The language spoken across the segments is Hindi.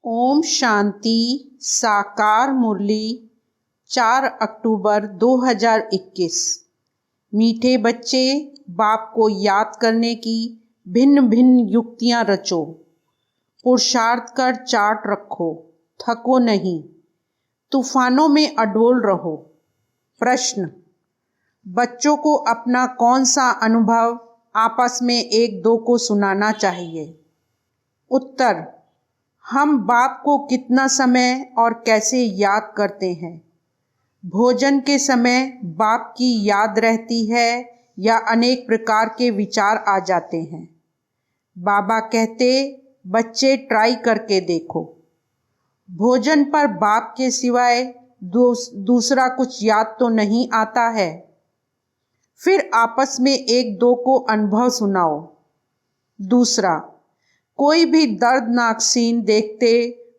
ओम शांति। साकार मुरली 4 अक्टूबर 2021। मीठे बच्चे, बाप को याद करने की भिन्न भिन्न युक्तियां रचो। पुरुषार्थ कर चार्ट रखो, थको नहीं। तूफानों में अडोल रहो। प्रश्न: बच्चों को अपना कौन सा अनुभव आपस में एक दो को सुनाना चाहिए? उत्तर: हम बाप को कितना समय और कैसे याद करते हैं? भोजन के समय बाप की याद रहती है या अनेक प्रकार के विचार आ जाते हैं? बाबा कहते, बच्चे ट्राई करके देखो। भोजन पर बाप के सिवाय दूसरा कुछ याद तो नहीं आता है। फिर आपस में एक दो को अनुभव सुनाओ। दूसरा, कोई भी दर्दनाक सीन देखते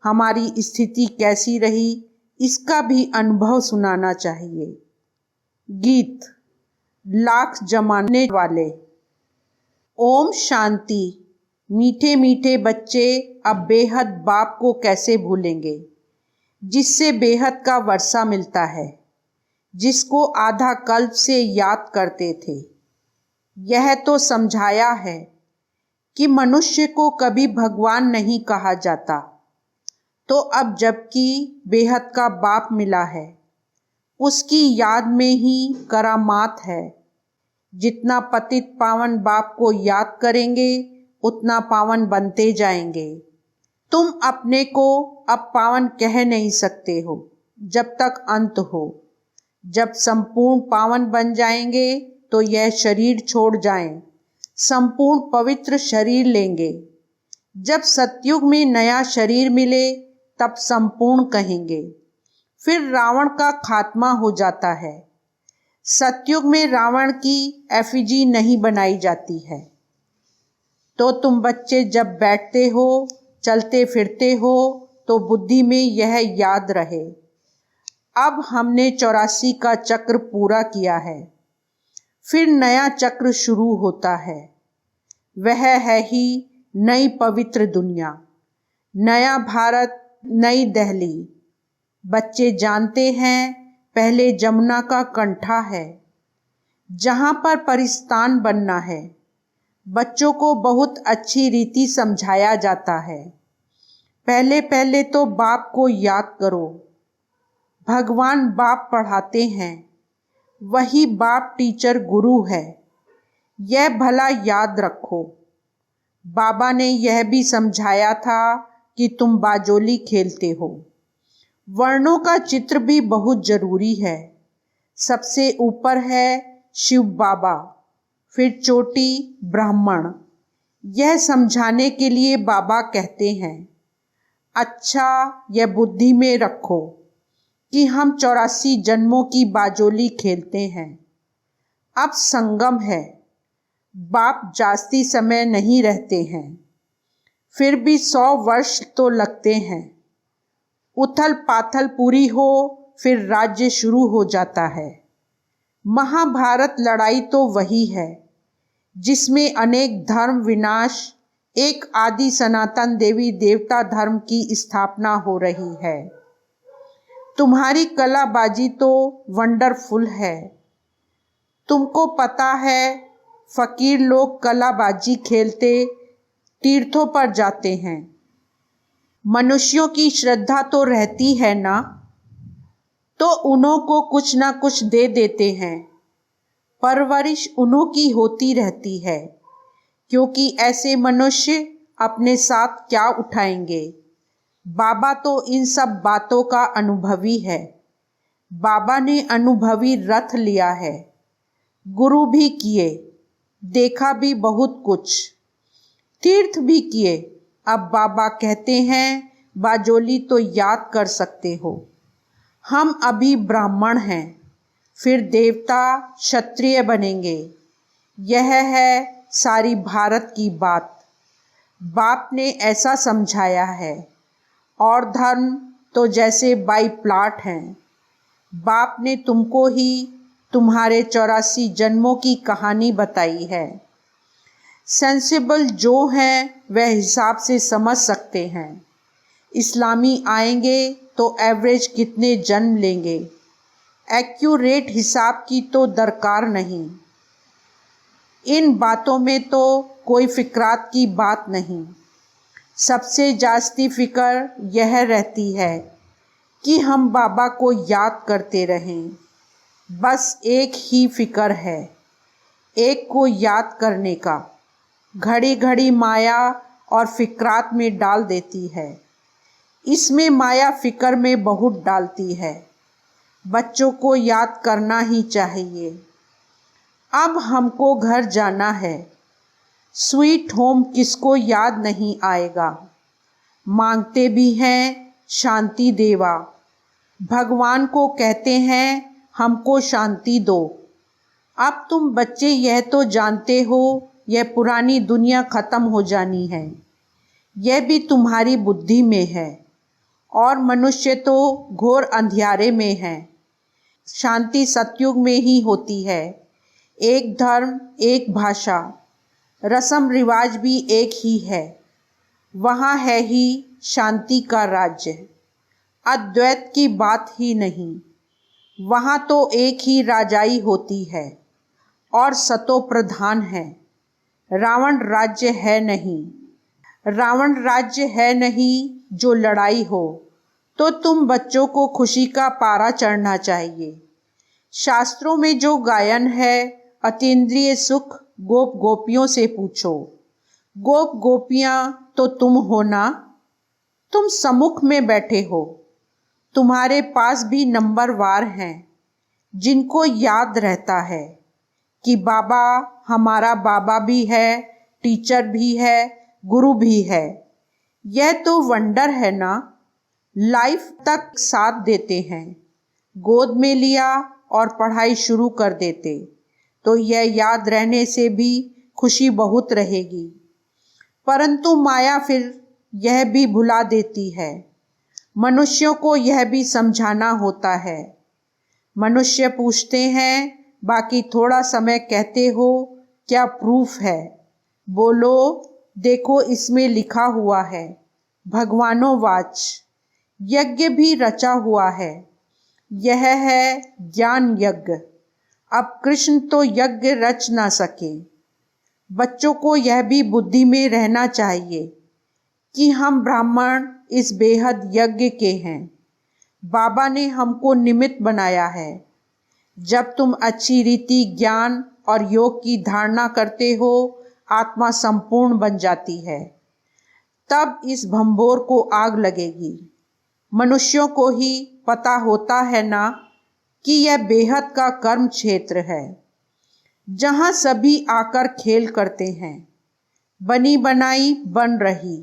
हमारी स्थिति कैसी रही, इसका भी अनुभव सुनाना चाहिए। गीत लाख जमाने वाले। ओम शांति। मीठे मीठे बच्चे अब बेहद बाप को कैसे भूलेंगे, जिससे बेहद का वर्षा मिलता है, जिसको आधा कल्प से याद करते थे। यह तो समझाया है कि मनुष्य को कभी भगवान नहीं कहा जाता। तो अब जबकि बेहद का बाप मिला है, उसकी याद में ही करामात है। जितना पतित पावन बाप को याद करेंगे, उतना पावन बनते जाएंगे। तुम अपने को अब पावन कह नहीं सकते हो जब तक अंत हो। जब संपूर्ण पावन बन जाएंगे तो यह शरीर छोड़ जाएं, संपूर्ण पवित्र शरीर लेंगे। जब सतयुग में नया शरीर मिले तब संपूर्ण कहेंगे। फिर रावण का खात्मा हो जाता है। सतयुग में रावण की एफिजी नहीं बनाई जाती है। तो तुम बच्चे जब बैठते हो, चलते फिरते हो, तो बुद्धि में यह याद रहे, अब हमने 84 का चक्र पूरा किया है। फिर नया चक्र शुरू होता है। वह है ही नई पवित्र दुनिया, नया भारत, नई दिल्ली। बच्चे जानते हैं, पहले जमुना का कंठा है, जहाँ पर परिस्तान बनना है। बच्चों को बहुत अच्छी रीति समझाया जाता है। पहले पहले तो बाप को याद करो। भगवान बाप पढ़ाते हैं, वही बाप टीचर गुरु है। यह भला याद रखो। बाबा ने यह भी समझाया था कि तुम बाजोली खेलते हो। वर्णों का चित्र भी बहुत जरूरी है। सबसे ऊपर है शिव बाबा, फिर चोटी ब्राह्मण। यह समझाने के लिए बाबा कहते हैं, अच्छा यह बुद्धि में रखो कि हम 84 जन्मों की बाजोली खेलते हैं। अब संगम है, बाप जास्ती समय नहीं रहते हैं, फिर भी 100 वर्ष तो लगते हैं। उथल पाथल पूरी हो, फिर राज्य शुरू हो जाता है। महाभारत लड़ाई तो वही है, जिसमें अनेक धर्म विनाश, एक आदि सनातन देवी देवता धर्म की स्थापना हो रही है। तुम्हारी कलाबाजी तो वंडरफुल है। तुमको पता है, फकीर लोग कलाबाजी खेलते तीर्थों पर जाते हैं। मनुष्यों की श्रद्धा तो रहती है ना, तो उन्हों को कुछ ना कुछ दे देते हैं। परवरिश उन्हों की होती रहती है, क्योंकि ऐसे मनुष्य अपने साथ क्या उठाएंगे। बाबा तो इन सब बातों का अनुभवी है। बाबा ने अनुभवी रथ लिया है, गुरु भी किए, देखा भी बहुत कुछ, तीर्थ भी किए। अब बाबा कहते हैं, बाजोली तो याद कर सकते हो। हम अभी ब्राह्मण हैं, फिर देवता क्षत्रिय बनेंगे। यह है सारी भारत की बात। बाप ने ऐसा समझाया है। और धर्म तो जैसे बाई प्लाट हैं। बाप ने तुमको ही तुम्हारे 84 जन्मों की कहानी बताई है। सेंसिबल जो हैं वह हिसाब से समझ सकते हैं। इस्लामी आएंगे तो एवरेज कितने जन्म लेंगे, एक्यूरेट हिसाब की तो दरकार नहीं। इन बातों में तो कोई फिक्रात की बात नहीं। सबसे जास्ती फ़िक्र यह रहती है कि हम बाबा को याद करते रहें। बस एक ही फ़िक्र है, एक को याद करने का। घड़ी घड़ी माया और फिक्रात में डाल देती है। इसमें माया फ़िक्र में बहुत डालती है। बच्चों को याद करना ही चाहिए। अब हमको घर जाना है। स्वीट होम किसको याद नहीं आएगा। मांगते भी हैं शांति देवा। भगवान को कहते हैं हमको शांति दो। अब तुम बच्चे यह तो जानते हो यह पुरानी दुनिया ख़त्म हो जानी है। यह भी तुम्हारी बुद्धि में है और मनुष्य तो घोर अंधियारे में है। शांति सतयुग में ही होती है। एक धर्म, एक भाषा, रस्म रिवाज भी एक ही है। वहाँ है ही शांति का राज्य। अद्वैत की बात ही नहीं। वहाँ तो एक ही राजाई होती है और सतो प्रधान है। रावण राज्य है नहीं। रावण राज्य है नहीं जो लड़ाई हो। तो तुम बच्चों को खुशी का पारा चढ़ना चाहिए। शास्त्रों में जो गायन है, अतीन्द्रिय सुख गोप गोपियों से पूछो। गोप गोपियाँ तो तुम हो ना। तुम सम्मुख में बैठे हो। तुम्हारे पास भी नंबरवार हैं जिनको याद रहता है कि बाबा हमारा बाबा भी है, टीचर भी है, गुरु भी है। यह तो वंडर है ना। लाइफ तक साथ देते हैं। गोद में लिया और पढ़ाई शुरू कर देते तो यह याद रहने से भी खुशी बहुत रहेगी। परंतु माया फिर यह भी भुला देती है। मनुष्यों को यह भी समझाना होता है। मनुष्य पूछते हैं बाकी थोड़ा समय कहते हो क्या प्रूफ है। बोलो देखो इसमें लिखा हुआ है भगवानोवाच। यज्ञ भी रचा हुआ है। यह है ज्ञान यज्ञ। अब कृष्ण तो यज्ञ रच ना सके। बच्चों को यह भी बुद्धि में रहना चाहिए कि हम ब्राह्मण इस बेहद यज्ञ के हैं। बाबा ने हमको निमित्त बनाया है। जब तुम अच्छी रीति ज्ञान और योग की धारणा करते हो, आत्मा संपूर्ण बन जाती है। तब इस भंबोर को आग लगेगी। मनुष्यों को ही पता होता है ना कि यह बेहद का कर्म क्षेत्र है जहाँ सभी आकर खेल करते हैं। बनी बनाई बन रही।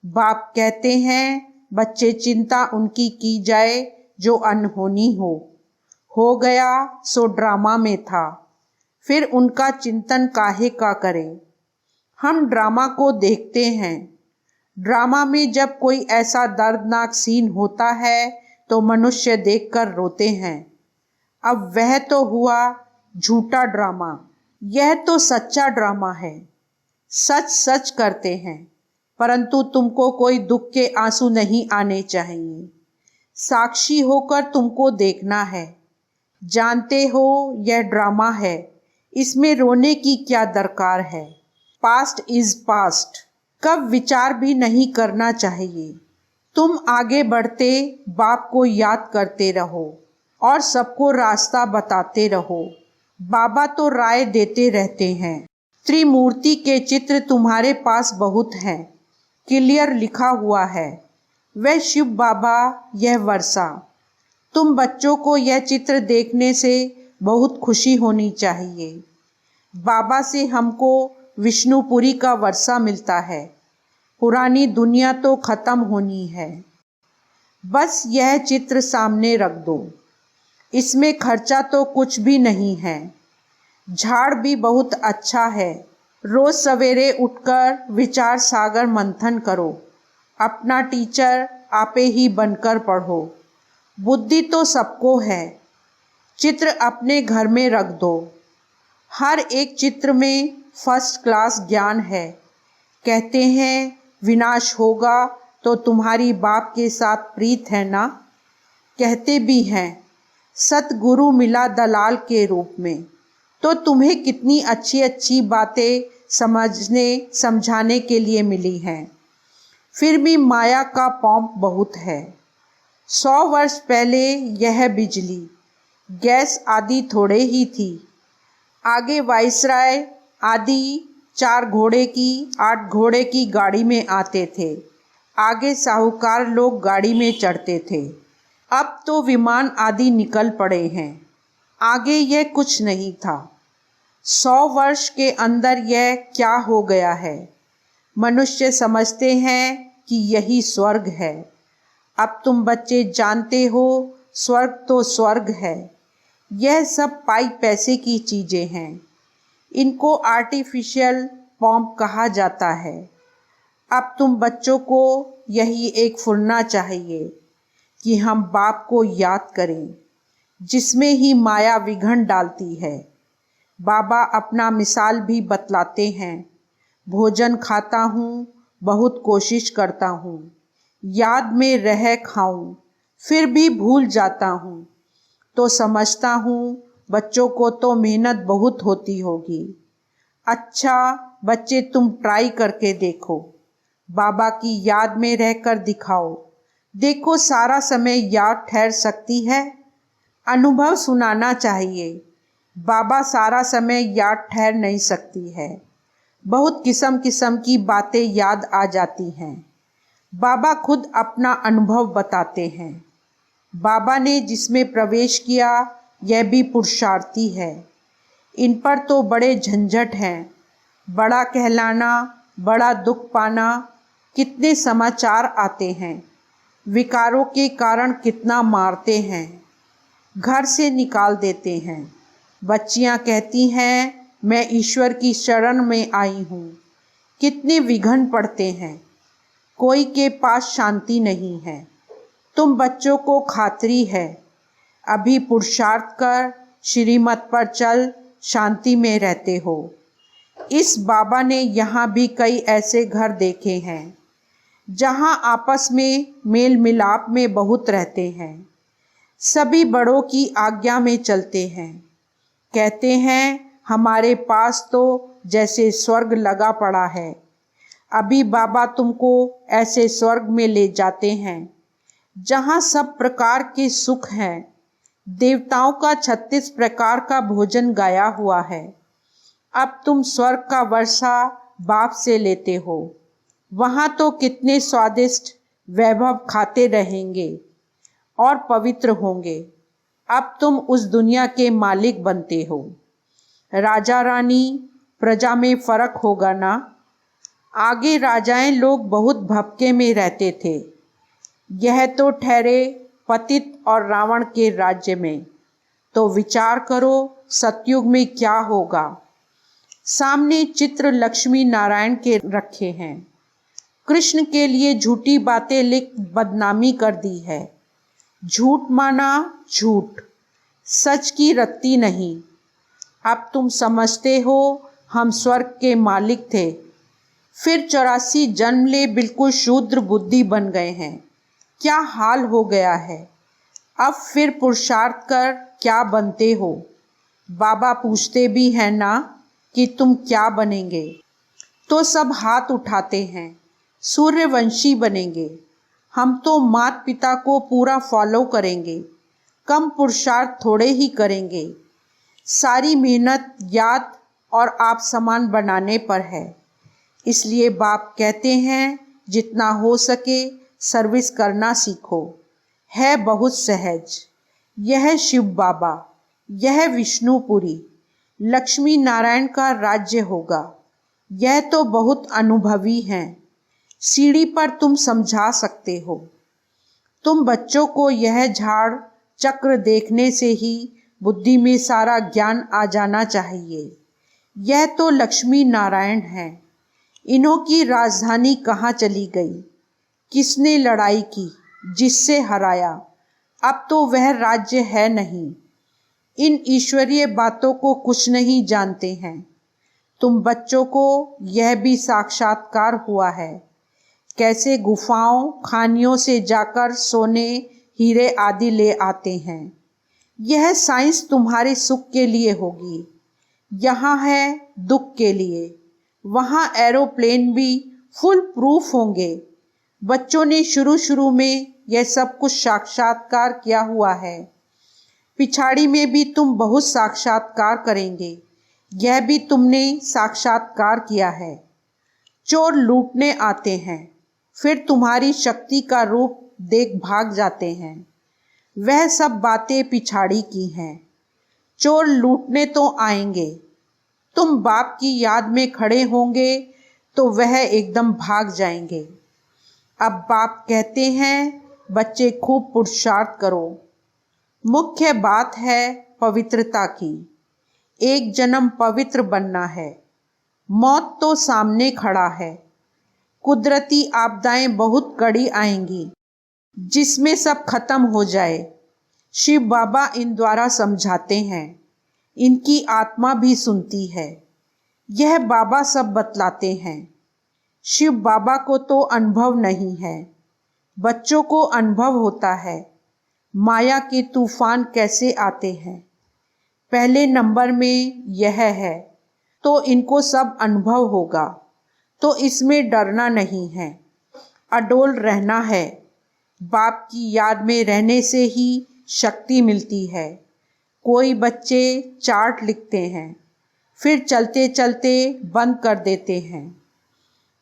बाप कहते हैं बच्चे चिंता उनकी की जाए जो अनहोनी हो गया सो ड्रामा में था। फिर उनका चिंतन काहे का करें। हम ड्रामा को देखते हैं। ड्रामा में जब कोई ऐसा दर्दनाक सीन होता है तो मनुष्य देखकर रोते हैं। अब वह तो हुआ झूठा ड्रामा। यह तो सच्चा ड्रामा है। सच सच करते हैं परंतु तुमको कोई दुख के आंसू नहीं आने चाहिए। साक्षी होकर तुमको देखना है। जानते हो यह ड्रामा है, इसमें रोने की क्या दरकार है। Past is past. कब विचार भी नहीं करना चाहिए। तुम आगे बढ़ते बाप को याद करते रहो और सबको रास्ता बताते रहो। बाबा तो राय देते रहते हैं। त्रिमूर्ति के चित्र तुम्हारे पास बहुत हैं। क्लियर लिखा हुआ है वह शिव बाबा, यह वर्षा। तुम बच्चों को यह चित्र देखने से बहुत खुशी होनी चाहिए। बाबा से हमको विष्णुपुरी का वर्षा मिलता है। पुरानी दुनिया तो खत्म होनी है। बस यह चित्र सामने रख दो। इसमें खर्चा तो कुछ भी नहीं है। झाड़ भी बहुत अच्छा है। रोज सवेरे उठकर विचार सागर मंथन करो। अपना टीचर आपे ही बनकर पढ़ो। बुद्धि तो सबको है। चित्र अपने घर में रख दो। हर एक चित्र में फर्स्ट क्लास ज्ञान है। कहते हैं विनाश होगा तो तुम्हारी बाप के साथ प्रीत है ना। कहते भी हैं सतगुरु मिला दलाल के रूप में। तो तुम्हें कितनी अच्छी अच्छी बातें समझने समझाने के लिए मिली हैं। फिर भी माया का पौंप बहुत है। 100 वर्ष पहले यह बिजली गैस आदि थोड़े ही थी। आगे वाइसराय आदि 4 घोड़े की 8 घोड़े की गाड़ी में आते थे। आगे साहूकार लोग गाड़ी में चढ़ते थे। अब तो विमान आदि निकल पड़े हैं। आगे यह कुछ नहीं था। 100 वर्ष के अंदर यह क्या हो गया है। मनुष्य समझते हैं कि यही स्वर्ग है। अब तुम बच्चे जानते हो स्वर्ग तो स्वर्ग है। यह सब पाई पैसे की चीज़ें हैं। इनको आर्टिफिशियल पॉम्प कहा जाता है। अब तुम बच्चों को यही एक फुरना चाहिए कि हम बाप को याद करें, जिसमें ही माया विघन डालती है। बाबा अपना मिसाल भी बतलाते हैं। भोजन खाता हूँ, बहुत कोशिश करता हूँ, याद में रह खाऊं, फिर भी भूल जाता हूँ। तो समझता हूँ बच्चों को तो मेहनत बहुत होती होगी। अच्छा बच्चे तुम ट्राई करके देखो, बाबा की याद में रहकर दिखाओ। देखो सारा समय याद ठहर सकती है। अनुभव सुनाना चाहिए। बाबा सारा समय याद ठहर नहीं सकती है। बहुत किस्म किस्म की बातें याद आ जाती हैं। बाबा खुद अपना अनुभव बताते हैं। बाबा ने जिसमें प्रवेश किया यह भी पुरुषार्थी है। इन पर तो बड़े झंझट हैं। बड़ा कहलाना, बड़ा दुख पाना, कितने समाचार आते हैं। विकारों के कारण कितना मारते हैं, घर से निकाल देते हैं। बच्चियां कहती हैं मैं ईश्वर की शरण में आई हूँ। कितने विघन पड़ते हैं। कोई के पास शांति नहीं है। तुम बच्चों को खातरी है, अभी पुरुषार्थ कर श्रीमत पर चल शांति में रहते हो। इस बाबा ने यहाँ भी कई ऐसे घर देखे हैं जहाँ आपस में मेल मिलाप में बहुत रहते हैं। सभी बड़ों की आज्ञा में चलते हैं। कहते हैं हमारे पास तो जैसे स्वर्ग लगा पड़ा है। अभी बाबा तुमको ऐसे स्वर्ग में ले जाते हैं जहाँ सब प्रकार के सुख हैं। देवताओं का 36 प्रकार का भोजन गाया हुआ है। अब तुम स्वर्ग का वर्षा बाप से लेते हो। वहाँ तो कितने स्वादिष्ट वैभव खाते रहेंगे और पवित्र होंगे। अब तुम उस दुनिया के मालिक बनते हो। राजा रानी प्रजा में फर्क होगा ना। आगे राजाएं लोग बहुत भपके में रहते थे। यह तो ठहरे पतित और रावण के राज्य में। तो विचार करो सतयुग में क्या होगा। सामने चित्र लक्ष्मी नारायण के रखे हैं। कृष्ण के लिए झूठी बातें लिख बदनामी कर दी है। झूठ माना झूठ, सच की रत्ती नहीं। अब तुम समझते हो हम स्वर्ग के मालिक थे, फिर 84 जन्म ले बिल्कुल शूद्र बुद्धि बन गए हैं। क्या हाल हो गया है। अब फिर पुरुषार्थ कर क्या बनते हो। बाबा पूछते भी हैं ना कि तुम क्या बनेंगे। तो सब हाथ उठाते हैं सूर्यवंशी बनेंगे। हम तो माता पिता को पूरा फॉलो करेंगे। कम पुरुषार्थ थोड़े ही करेंगे। सारी मेहनत याद और आप समान बनाने पर है। इसलिए बाप कहते हैं जितना हो सके सर्विस करना सीखो। है बहुत सहज। यह शिव बाबा, यह विष्णुपुरी, लक्ष्मी नारायण का राज्य होगा। यह तो बहुत अनुभवी हैं। सीढ़ी पर तुम समझा सकते हो। तुम बच्चों को यह झाड़ चक्र देखने से ही बुद्धि में सारा ज्ञान आ जाना चाहिए। यह तो लक्ष्मी नारायण है। इन्हों की राजधानी कहाँ चली गई। किसने लड़ाई की, जिससे हराया। अब तो वह राज्य है नहीं। इन ईश्वरीय बातों को कुछ नहीं जानते हैं। तुम बच्चों को यह भी साक्षात्कार हुआ है कैसे गुफाओं खानियों से जाकर सोने हीरे आदि ले आते हैं। यह साइंस तुम्हारे सुख के लिए होगी, यहाँ है दुख के लिए। वहाँ एरोप्लेन भी फुल प्रूफ होंगे। बच्चों ने शुरू में यह सब कुछ साक्षात्कार किया हुआ है, पिछाड़ी में भी तुम बहुत साक्षात्कार करेंगे। यह भी तुमने साक्षात्कार किया है। चोर लूटने आते हैं, फिर तुम्हारी शक्ति का रूप देख भाग जाते हैं। वह सब बातें पिछाड़ी की हैं। चोर लूटने तो आएंगे, तुम बाप की याद में खड़े होंगे तो वह एकदम भाग जाएंगे। अब बाप कहते हैं बच्चे खूब पुरुषार्थ करो। मुख्य बात है पवित्रता की। एक जन्म पवित्र बनना है। मौत तो सामने खड़ा है। कुदरती आपदाएं बहुत कड़ी आएंगी, जिसमें सब खत्म हो जाए। शिव बाबा इन द्वारा समझाते हैं। इनकी आत्मा भी सुनती है। यह बाबा सब बतलाते हैं। शिव बाबा को तो अनुभव नहीं है, बच्चों को अनुभव होता है। माया के तूफान कैसे आते हैं, पहले नंबर में यह है, तो इनको सब अनुभव होगा, तो इसमें डरना नहीं है, अडोल रहना है। बाप की याद में रहने से ही शक्ति मिलती है। कोई बच्चे चार्ट लिखते हैं, फिर चलते चलते बंद कर देते हैं।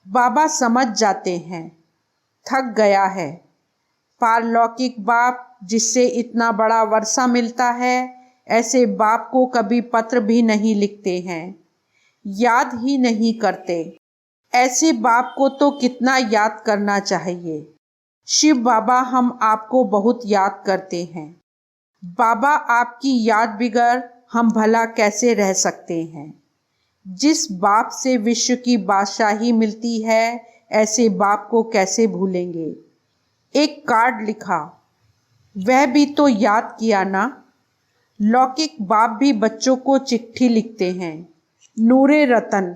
बाबा समझ जाते हैं थक गया है। पारलौकिक बाप जिससे इतना बड़ा वर्षा मिलता है, ऐसे बाप को कभी पत्र भी नहीं लिखते हैं, याद ही नहीं करते। ऐसे बाप को तो कितना याद करना चाहिए। शिव बाबा हम आपको बहुत याद करते हैं। बाबा आपकी याद बिगड़ हम भला कैसे रह सकते हैं। जिस बाप से विश्व की बादशाही मिलती है, ऐसे बाप को कैसे भूलेंगे। एक कार्ड लिखा, वह भी तो याद किया ना। लौकिक बाप भी बच्चों को चिट्ठी लिखते हैं। नूरे रतन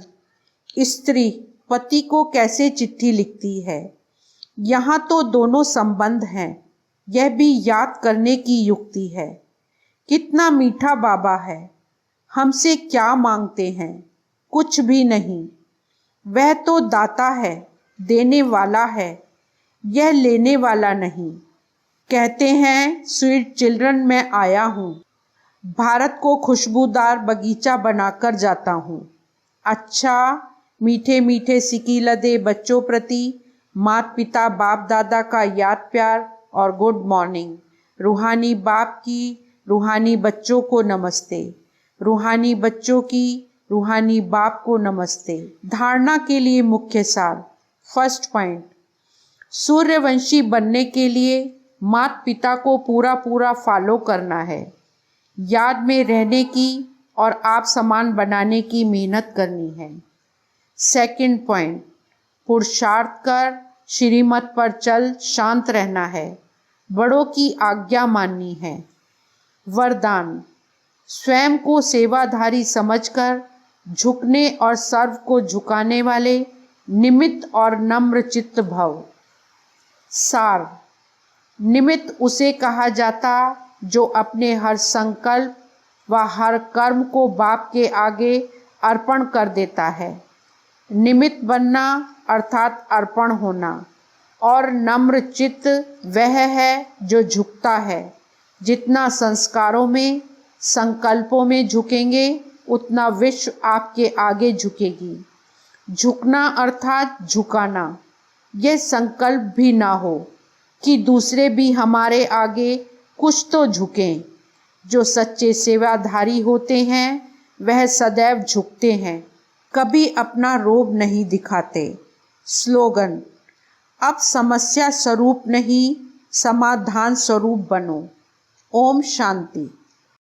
स्त्री पति को कैसे चिट्ठी लिखती है। यहाँ तो दोनों संबंध हैं। यह भी याद करने की युक्ति है। कितना मीठा बाबा है। हमसे क्या मांगते हैं, कुछ भी नहीं। वह तो दाता है, देने वाला है, यह लेने वाला नहीं। कहते हैं स्वीट चिल्ड्रन मैं आया हूँ, भारत को खुशबूदार बगीचा बनाकर जाता हूँ। अच्छा मीठे मीठे सिकी लदे बच्चों प्रति माता पिता बाप दादा का याद प्यार और गुड मॉर्निंग। रूहानी बाप की रूहानी बच्चों को नमस्ते। रूहानी बच्चों की रूहानी बाप को नमस्ते। धारणा के लिए मुख्य सार। फर्स्ट पॉइंट, सूर्यवंशी बनने के लिए माता पिता को पूरा फॉलो करना है। याद में रहने की और आप समान बनाने की मेहनत करनी है। सेकंड पॉइंट, पुरुषार्थ कर श्रीमत पर चल शांत रहना है। बड़ों की आज्ञा माननी है। वरदान, स्वयं को सेवाधारी समझकर झुकने और सर्व को झुकाने वाले निमित्त और नम्र चित्त भव। सार, निमित्त उसे कहा जाता जो अपने हर संकल्प व हर कर्म को बाप के आगे अर्पण कर देता है। निमित्त बनना अर्थात अर्पण होना। और नम्र चित्त वह है जो झुकता है। जितना संस्कारों में संकल्पों में झुकेंगे, उतना विश्व आपके आगे झुकेगी। झुकना अर्थात झुकाना। यह संकल्प भी ना हो कि दूसरे भी हमारे आगे कुछ तो झुकें। जो सच्चे सेवाधारी होते हैं वह सदैव झुकते हैं, कभी अपना रोब नहीं दिखाते। स्लोगन, अब समस्या स्वरूप नहीं समाधान स्वरूप बनो। ओम शांति।